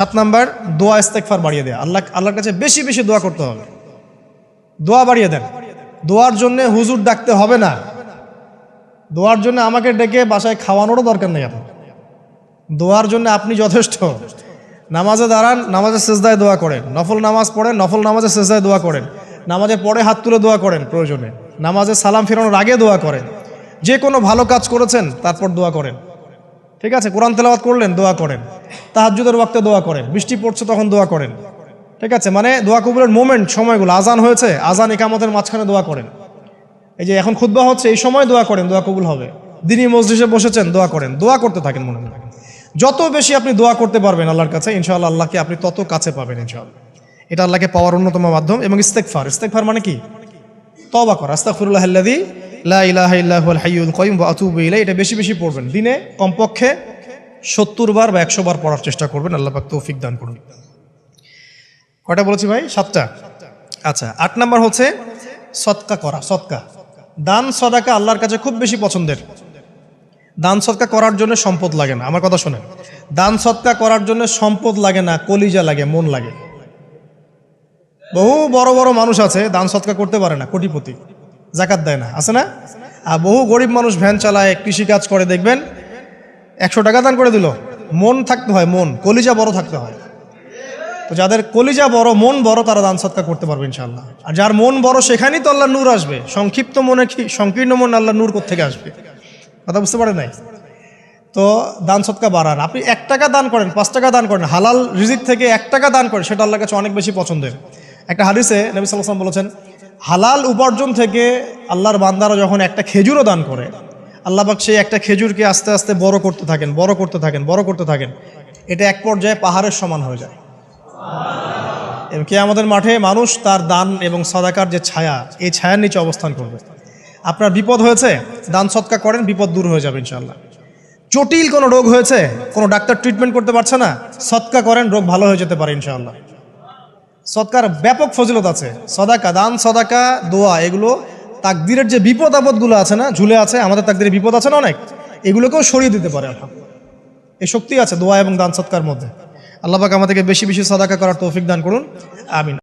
7 number দোয়া ইস্তেগফার বাড়িয়ে দেয়া। আল্লাহর কাছে বেশি বেশি দোয়া করতে হবে। দোয়া বাড়িয়ে দেন। দোয়ার জন্য হুজুর ডাকতে হবে না। দোয়ার জন্য আমাকে ডেকে বাসায় খাওয়ানোরও দরকার নেই। আপনার দোয়ার জন্য আপনি যথেষ্ট। নামাজে দাঁড়ান, নামাজে সেজদায় দোয়া করেন। নফল নামাজ পড়েন, নফল নামাজে সেজদায় দোয়া করেন। নামাজের পরে হাত তুলে দোয়া করেন প্রয়োজনে। নামাজে সালাম ফেরানোর আগে দোয়া করেন। যে কোনো ভালো কাজ করেছেন তারপর দোয়া করেন। ঠিক আছে, কোরআন তেলাওয়াত করলেন দোয়া করেন। তাহাজ্জুদের ওয়াক্তে দোয়া করেন। বৃষ্টি পড়ছে তখন দোয়া করেন। ঠিক আছে, মানে দোয়া কবুলের মোমেন্ট, সময়গুলো, আজান হয়েছে, আজান ইকামতের মাঝখানে দোয়া করেন। এই যে এখন খুতবা হচ্ছে, এই সময় দোয়া করেন, দোয়া কবুল হবে। দিনই মসজিদে বসেছেন, দোয়া করেন। দোয়া করতে থাকেন মনে মনে। যত বেশি আপনি দোয়া করতে পারবেন আল্লাহর কাছে, ইনশাআল্লাহ আল্লাহকে আপনি তত কাছে পাবেন ইনশাআল্লাহ। এটা আল্লাহকে পাওয়ার অন্যতম মাধ্যম। এবং ইস্তেগফার মানে কি? তওবা করা। আস্তাগফিরুল্লাহাল্লাযী লা ইলাহা ইল্লা হুয়াল হাইয়ুল কাইয়্যুম ওয়া আতুবু ইলাইহি। এটা বেশি বেশি পড়বেন। দিনে কমপক্ষে 70 বার বা 100 বার পড়ার চেষ্টা করবেন। আল্লাহ পাক তৌফিক দান করুন। কয়টা বলেছি ভাই? 7টা। আচ্ছা, 8 নাম্বার হচ্ছে সদকা করা। সদকা, দান সদাকা আল্লাহর কাছে খুব বেশি পছন্দের। দান সদকা করার জন্য সম্পদ লাগে না। আমার কথা শোনেন, দান সদকা করার জন্য সম্পদ লাগে না, কলিজা লাগে, মন লাগে। বহু বড় বড় মানুষ আছে দান সদকা করতে পারে না, কোটিপতি, যাকাত দেয় না, আছে না? আর বহু গরিব মানুষ ভ্যান চালায়, কৃষিকাজ করে, দেখবেন 100 টাকা দান করে দিল। মন থাকতে হয়, মন, কলিজা বড় থাকতে হয়। তো যাদের কলিজা বড়, মন বড়, তারা দান সদকা করতে পারবে ইনশাআল্লাহ। আর যার মন বড়, সেখানেই তো আল্লাহ নূর আসবে। সংক্ষিপ্ত মনে কি, সংকীর্ণ মন আল্লাহ নূর কোত্থেকে আসবে? কথা বুঝতে পারে নাই? তো দান সদকা বাড়ান। আপনি 1 টাকা দান করেন, 5 টাকা দান করেন, হালাল রিজিক থেকে 1 টাকা দান করেন, সেটা আল্লাহর কাছে অনেক বেশি পছন্দের। একটা হাদিসে নবী সাল্লাল্লাহু আলাইহি ওয়াসাল্লাম বলেছেন, হালাল উপার্জন থেকে আল্লাহর বান্দারা যখন একটা খেজুরও দান করে, আল্লাহ পাক সেই একটা খেজুরকে আস্তে আস্তে বড় করতে থাকেন, বড় করতে থাকেন, বড় করতে থাকেন। এটা এক পর্যায়ে পাহাড়ের সমান হয়ে যায়। এবং কিয়ামতের মাঠে মানুষ তার দান এবং সাদাকার যে ছায়া, এই ছায়ার নিচে অবস্থান করবে। আপনার বিপদ হয়েছে, দান সদকা করেন, বিপদ দূর হয়ে যাবে ইনশাআল্লাহ। জটিল কোনো রোগ হয়েছে, কোনো ডাক্তার ট্রিটমেন্ট করতে পারছে না, সদকা করেন, রোগ ভালো হয়ে যেতে পারে ইনশাআল্লাহ। সদকার ব্যাপক ফজিলত আছে। সদাকা, দান সদাকা, দোয়া, এগুলো তাকদিরের যে বিপদ আপদগুলো আছে না, ঝুলে আছে, আমাদের তাকদিরে বিপদ আছে না অনেক, এগুলোকেও সরিয়ে দিতে পারে আলহামদুলিল্লাহ। এই শক্তি আছে দোয়া এবং দান সদকার মধ্যে। আল্লাহ পাক আমাদেরকে বেশি বেশি সদাকা করার তৌফিক দান করুন, আমিন।